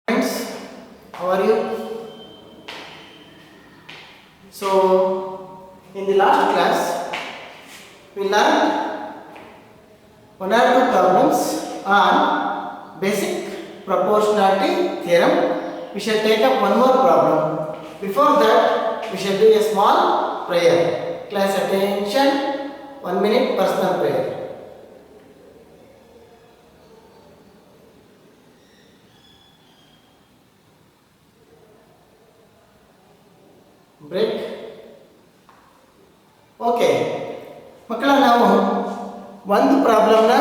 Friends, how are you? So, in the last class, we learned one or two problems on basic proportionality theorem. We shall take up one more problem. Before that, we shall do a small prayer. Class attention, 1 minute personal prayer. Break. Okay ಮಕ್ಕಳ, ನಾವು ಒಂದು ಪ್ರಾಬ್ಲಮ್ನ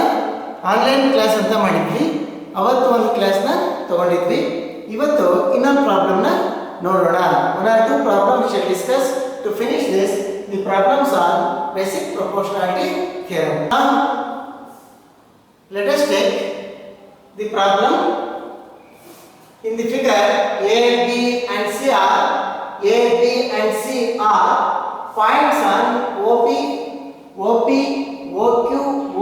online class ಅಂತ ಮಾಡಿದ್ವಿ. ಅವತ್ತು ಒಂದು ಕ್ಲಾಸ್ನ ತಗೊಂಡಿದ್ವಿ. ಇವತ್ತು ಇನ್ನೊಂದು ಪ್ರಾಬ್ಲಮ್ನ ನೋಡೋಣ. One or two problem shall discuss to finish this the problems on basic proportionality theorem. Let us take the problem. In the figure, A, B and C are A, B and C are points on OP, OQ,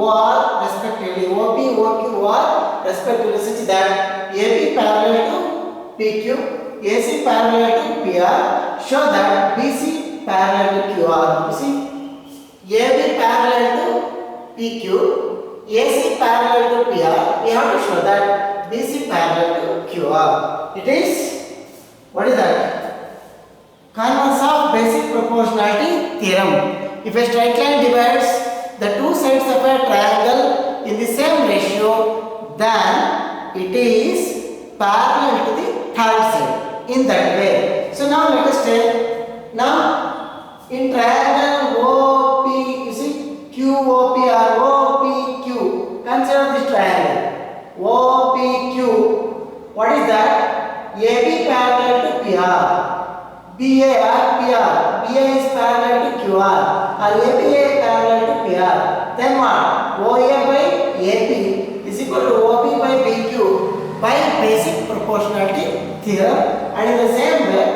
OR respectively. OP, OQ, OR respectively, such that AB parallel to PQ, AC parallel to PR. Show that BC parallel to QR. You see, AB parallel to PQ, AC parallel to PR. We have to show that BC parallel to QR. It is, what is that? Converse of basic proportionality theorem. If a straight line divides the two sides of a triangle in the same ratio, then it is parallel to the third side. In that way. So now let us take, now in triangle OP, you see QOP or OPQ. Consider this triangle OPQ. What is that? AB parallel to PR. BA or PR. BA is parallel to QR or ABA parallel to PR. Then what? OA by AP is equal to OB by BQ by basic proportionality theorem. And in the same way,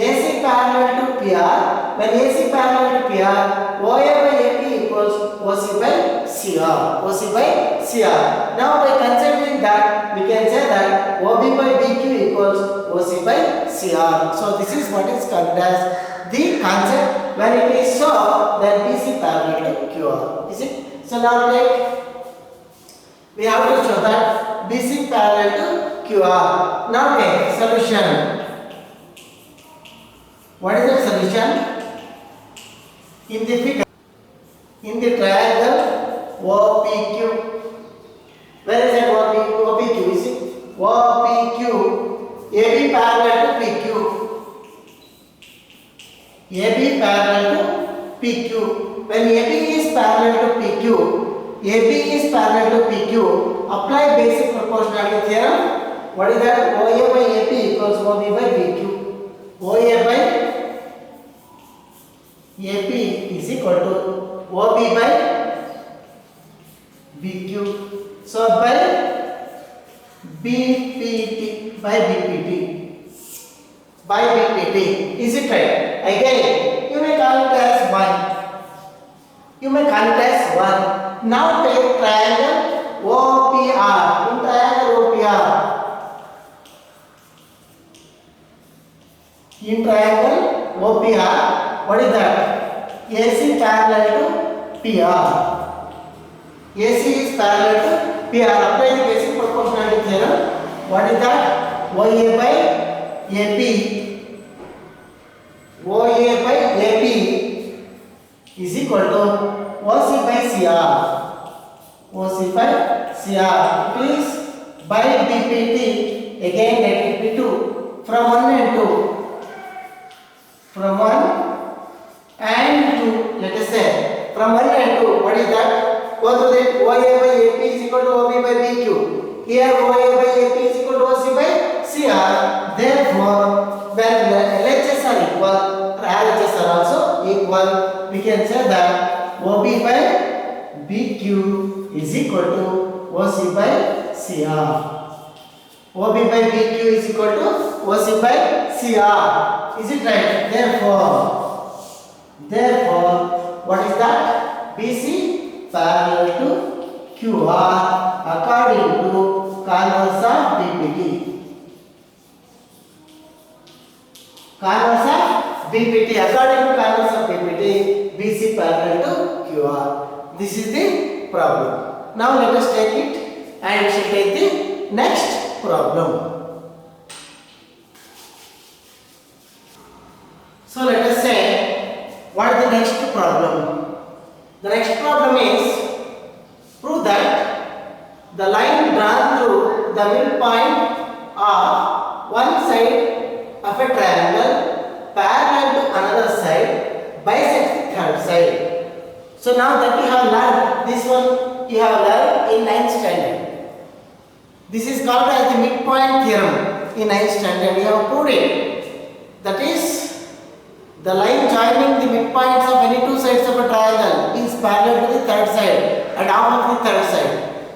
AC parallel to PR. When AC parallel to PR, OA by AP equals OC by CR. OC by CR. Now by considering that, we can say that OB by BQ equals OC by CR. So this is what is called as the concept when it is so that BC parallel to QR. Is it? So now we have to show that BC parallel to QR. Now take solution. What is the solution? In the figure, in the triangle OPQ. Where is that OPQ? Is it OPQ? AB parallel to PQ. AB parallel to PQ. When AB is parallel to PQ, AB is parallel to PQ. Apply basic proportionality theorem. What is that? OA by AP equals OB by BQ. OA by AP is equal to OB by BQ. So by BPT. By BPT. Is it right? Again, you may call it as 1. You may call it as 1. Now take triangle OPR. In triangle OPR. In triangle OPR, what is that? AC parallel to PR. AC is parallel to PR. Apply the basic proportionality theorem. What is that? OA by AP. OA by AP is equal to OC by CR. OC by CR. Please by BPT. Again let it be 2. From 1 and 2. From 1 and 2. Let us say from 1 and 2. What is that? Go through that. OA by AP is equal to OB by BQ. Here OA by AP is equal to OC by CR. Therefore, when LHS are equal, RHS are also equal, we can say that OB by BQ is equal to OC by CR. OB by BQ is equal to OC by CR. Is it right? Therefore, what is that? BC parallel to QR according to converse of BPT. Converse of BPT. According to converse of BPT, BC parallel to QR. This is the problem. Now let us take it and we shall take the next problem. So let us say what is the next problem. The next problem is prove that the line drawn through the midpoint of one side of a triangle parallel to another side bisects the third side. So now that you have learned, this one you have learned in 9th standard. This is called as the midpoint theorem in 9th standard. You have proved it. That is, the line joining the midpoints of any two sides of a triangle is parallel to the third side and half of the third side.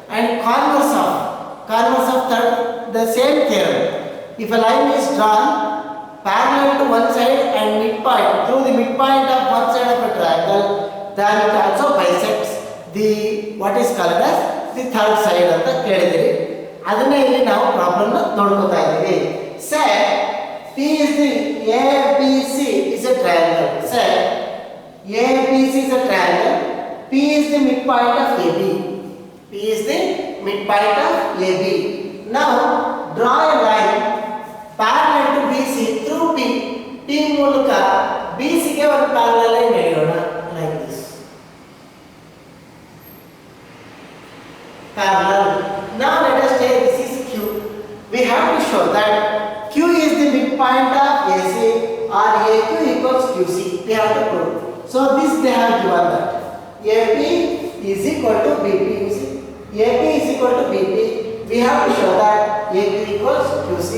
And converse of third, the same theorem. If a line is drawn parallel to one side and midpoint through the midpoint of one side of a triangle, then it also bisects the what is called as the third side of the ಕೇಳಿದಿರಿ. ಅದನ್ನೇ ಇಲ್ಲಿ ನಾವು problem ನೋಡ್ಕೋತಾ ಇದ್ದೀವಿ. Say P is the ABC is a triangle. Say ABC is a triangle. P is the midpoint of AB. P is the midpoint of AB. Now draw a line parallel to BC through P. P ಮೂಲಕ BC ಗೆ ಒಂದು parallel line ಎಳೆಯೋಣ like this. Parallel. Now let us take this is Q. We have to show that Q is the midpoint of AC or AQ equals QC. We have to prove. So this they have given that AP is equal to BP. You see, AP is equal to BP. We have to show that AQ equals QC.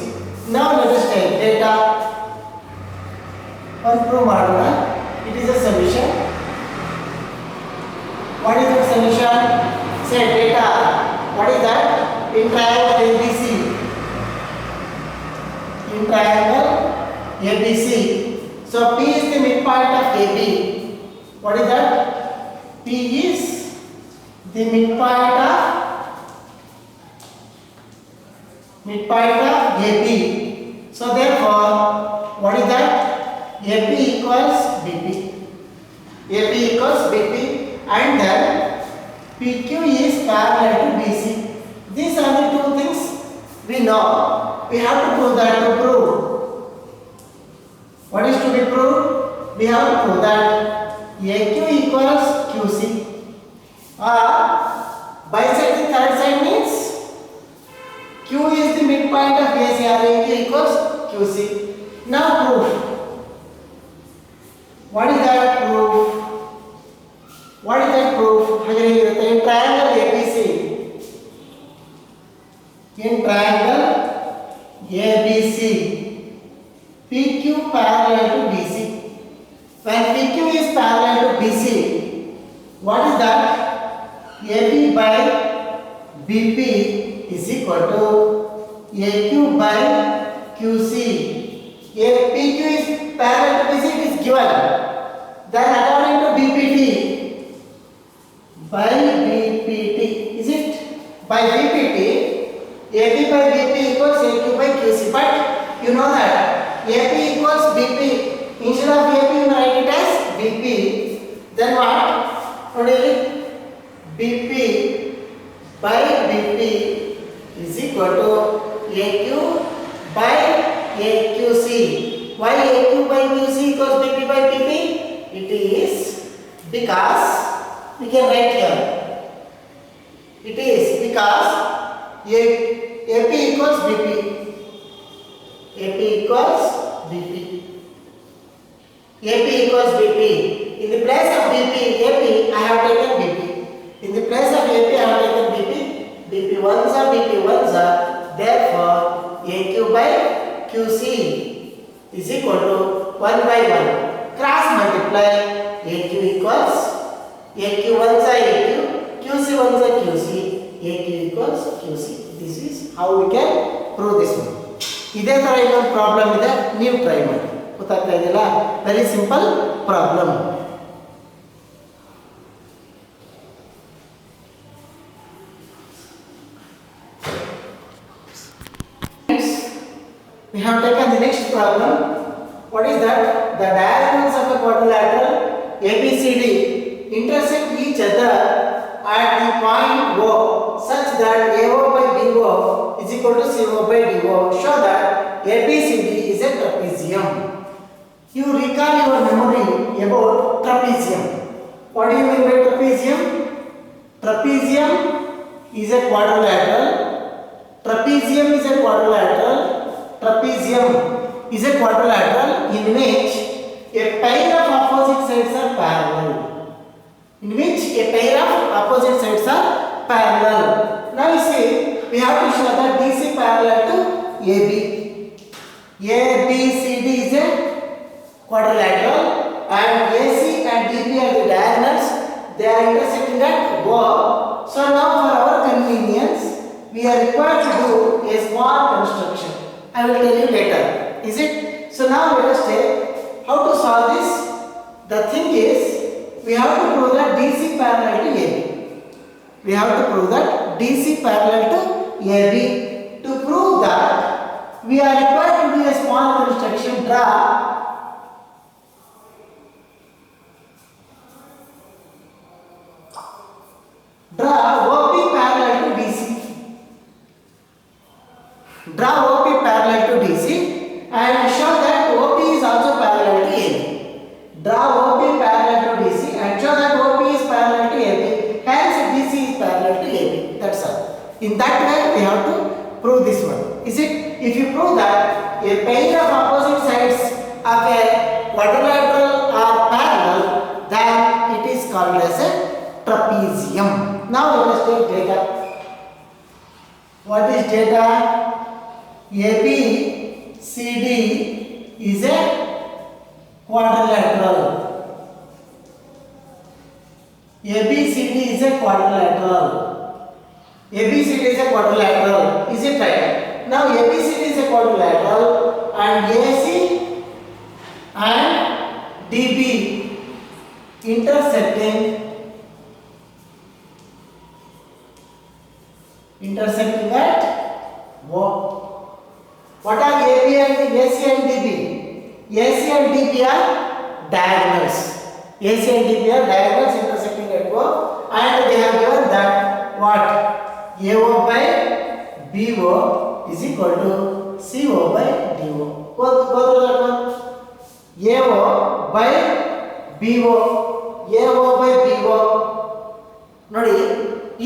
Now let us take data. One prove ಮಾಡೋಣ. It is a solution. What is the solution? Say data. What is that? In triangle ABC. In triangle ABC. So P is the midpoint of AB. What is that? P is the midpoint of AB. So therefore, what is that? AP equals BP. AP equals BP, and then PQ is parallel to BC. These are the two things we know. We have to prove that. To prove what is to be proved, we have to prove that AQ equals QC, or bisect the third side means Q is the midpoint of AC or AQ equals QC. Now proof. What is that proof? What is that proof? In triangle ABC. In triangle ABC, PQ parallel to BC. When PQ is parallel to BC, what is that? AB by BP is equal to AQ by QC. If PQ is parallel to BC, it is given. Then according to BPT, by BPT, is it? By BPT, AP by BP equals AQ by QC. But you know that AP equals BP. Instead of AP, you write it as BP. Then what? BP by BP is equal to AQ by AQC. Why AQ by QC equals BP by BP? It is because we can write here. It is because AP equals BP. AP equals BP. AP equals BP. In the place of BP, AP, I have taken BP. In the place of AP, I have taken BP. BP ones are BP ones are. Therefore, AQ by QC is equal to 1 by 1. Cross multiply. AQ equals AQ ones are AQ. QC ones are QC. AQ equals QC. This is how we can prove this one. ಇದೇ ತರ ಇನ್ನೊಂದು problem ಇದೆ, ನೀವು try ಮಾಡಿ. ಗೊತ್ತಾಗ್ತಾ ಇದೆಯಲ್ಲ? Very simple problem. We have taken the next problem. What the diagonals of a quadrilateral ABCD intersect each other at the point O such that AO by BO is equal to CO by DO. Show that ABCD is a trapezium. You recall your memory about trapezium. What do you mean by trapezium? Trapezium is a quadrilateral. Trapezium is a quadrilateral. Trapezium is a quadrilateral in which a pair of opposite sides are parallel. In which a pair of opposite sides are parallel. Now you see, we have to show that DC parallel to AB. ABCD is a quadrilateral and AC and DB are the diagonals. They are intersecting at O. So now for our convenience, we are required to do a small construction. I will tell you later. Is it? So now let us take how to solve this. The thing is, we have to prove that DC parallel to AB. We have to prove that DC parallel to AB. To prove that, we are required to do a small construction. Draw OP parallel to DC. Draw OP parallel to DC and show that OP is also parallel to AB. Draw OP parallel to DC and show that OP is parallel to AB. Hence DC is parallel to AB. That's all. In that way we have to prove this one. Is it? If you prove that a pair of opposite sides of a quadrilateral are parallel, then it is called as a trapezium. Now let us take data. What is data? ABCD is a quadrilateral. ABCD is a quadrilateral. ABCD is a quadrilateral. Is it right? Now ABCD is a quadrilateral and AC and DB intersecting at O. What are AB and AC and DB? AC and DB are diagonals. AC and DB are diagonals intersecting at O, and they have given that what? AO by BO is equal to CO by DO. Go through that one. AO by BO. AO by BO. ನೋಡಿ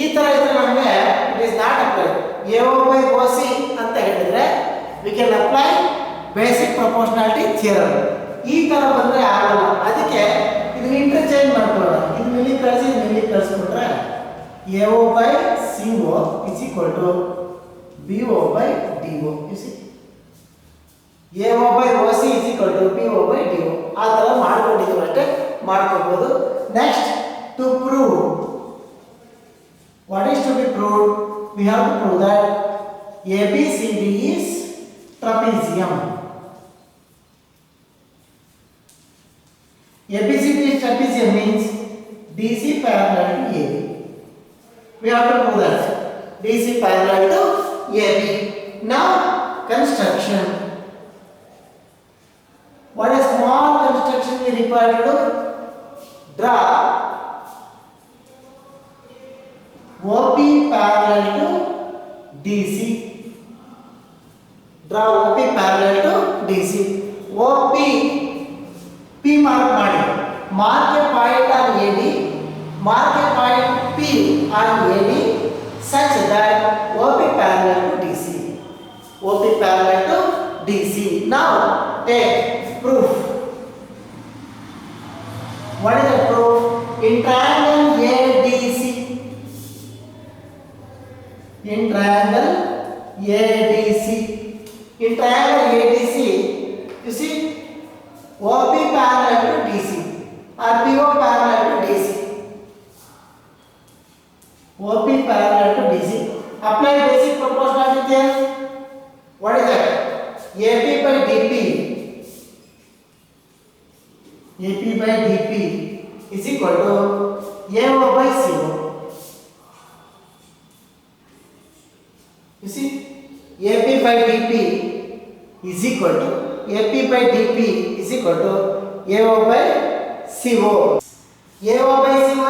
ಈ ತರ ಇದ್ರೆ ನಮಗೆ it is not apply. AO by OC ಅಂತ ಹೇಳಿದ್ರೆ we can apply basic proportionality theorem. ಈ ತರ ಬಂದ್ರೆ ಆಗಲ್ಲ. ಅದಕ್ಕೆ ಇದನ್ನ ಇಂಟರ್ಚೇಂಜ್ ಮಾಡ್ಕೊಳ್ಳೋಣ. ಇದು ಇಲ್ಲಿ ಕಳಿಸ್ಬಿಟ್ರೆ AO by CO is equal to BO by DO. You see, AO by OC is equal to BO by DO. ಆ ತರ ಮಾಡ್ಕೊಂಡಿದ್ದೀವಿ ಅಷ್ಟೇ, ಮಾಡ್ಕೋಬಹುದು. Next, to prove, what is to be proved? We have to prove that ABCD is trapezium. ABCD is trapezium means DC parallel to AB. We have to prove that DC parallel to AB. Now construction. What is small construction we require to do? Draw OP parallel to DC. Draw OP parallel to DC. OP P mark ಮಾಡಿ. Mark a point on AD. Mark a point P on AD such that OP parallel to DC. OP parallel to DC. Now take proof. What is the proof? In triangle ADC. In triangle ADC. In triangle ADC, you see, OP parallel to DC or PO parallel to DC. OP parallel to DC. Apply basic proportionality theorem. What is that? AP by DP. AP by DP is equal to AO by CO. You see, AP by DP is equal to AP by DP is is equal to AO by CO. AO by CO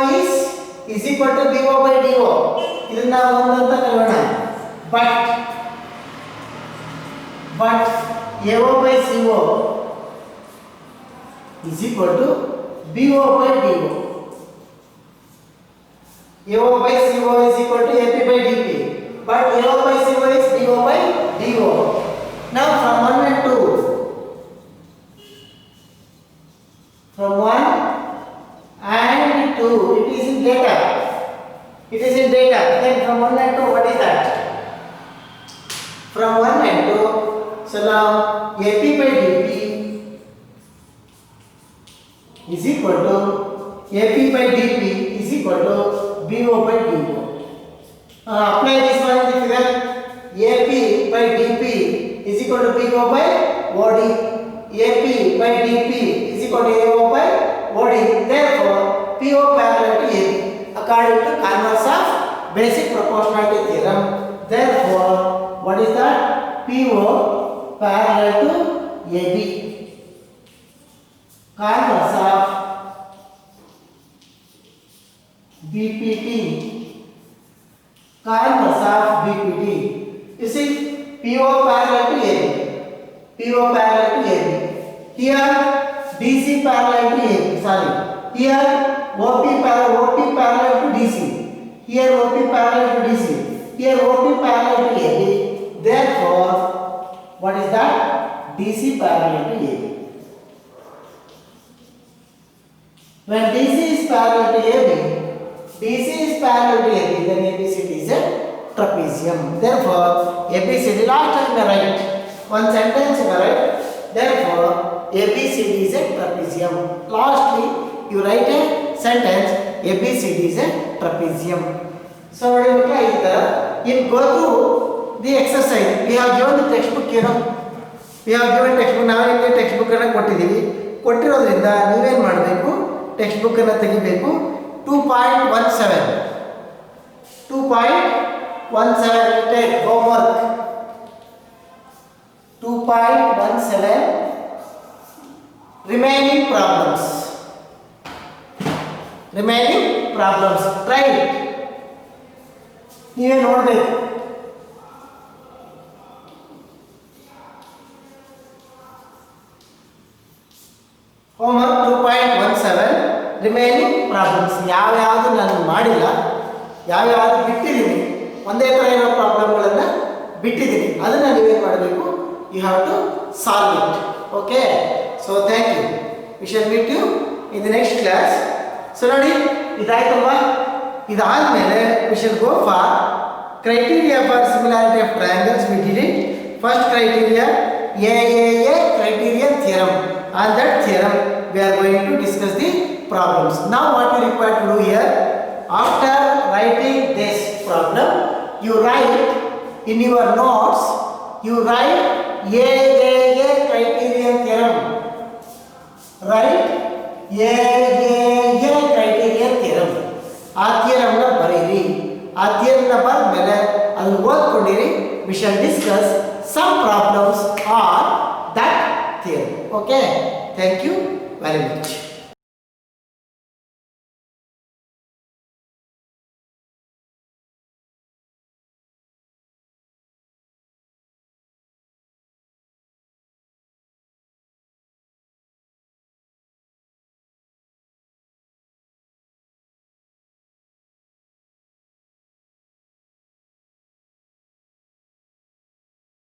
is equal to BO by DO. ಇದನ್ನ ಒಂದು ಅಂತ ಕರೆಯೋಣ. But AO by CO is equal to BO by DO. AO by CO is equal to AP by DP. But AO by CO is BO by DO. Now from 1 and 2. From 1 and 2. It is in data. It is in data. Then from 1 and 2, what is that? From 1 and 2. So now AP by DP is equal to AP by DP is equal to BO by DO. Apply this one in the figure. AP by DP is equal to BO by OD. AP by DP is equal to AO by OD. Therefore, PO parallel to AB according to converse of basic proportionality theorem. Therefore, what is that? PO parallel to AB. Converse of BPT. Converse of BPT. You see, PO parallel to AB. PO parallel to AB. Here, DC parallel to AB. Sorry. Here, OP parallel to DC. Here, OP parallel to DC. Here, OP parallel to AB. Therefore, what is that? DC parallel to AB. When DC is parallel to AB, then ABCD is a trapezium. Therefore, ABCD, last time you write one sentence you write. Therefore, ABCD is a trapezium. Lastly, you write a sentence. ABCD is a trapezium. So, what do you apply here? You go through the exercise. We have given the textbook. We have given textbook. ನಾವು ನಿಮಗೆ textbook ಅನ್ನು ಕೊಟ್ಟಿದ್ದೀವಿ. ಕೊಟ್ಟಿರೋದ್ರಿಂದ ನೀವೇನು ಮಾಡಬೇಕು? textbook ಅನ್ನು ತೆಗಿಬೇಕು. 2.17 take homework. 2.17 remaining problems. Try it. ನೀವೇ ನೋಡಬೇಕು. homework 2.17 remaining problems. ಯಾವ್ಯಾವುದು ನಾನು ಮಾಡಿಲ್ಲ, ಯಾವ್ಯಾವುದು ಬಿಟ್ಟಿದ್ದೀನಿ, ಒಂದೇ ಥರ ಇರೋ ಪ್ರಾಬ್ಲಮ್ಗಳನ್ನು ಬಿಟ್ಟಿದ್ದೀನಿ, ಅದನ್ನು ನೀವೇನು ಮಾಡಬೇಕು? You have to solve it. Okay, so thank you. We shall meet you in the next class. So ನೋಡಿ, ಇದಾಯ್ತಲ್ವಾ? ಇದಾದಮೇಲೆ we shall go for criteria for similarity of triangles. We did it. First criteria, AAA criterion theorem. On that theorem, we are going to discuss the problems. Now what you require to do here, after writing this problem, you write in your notes, you write AAA criterion theorem. Write AAA criterion theorem. ಆ ಥಿಯರಮ್ನ ಬರೀರಿ. ಆ ಥಿಯರಮ್ನ ಬರೆದ ಮೇಲೆ ಅದನ್ನು ಓದ್ಕೊಂಡಿರಿ. We shall discuss some problems on that theorem. Okay, thank you very much.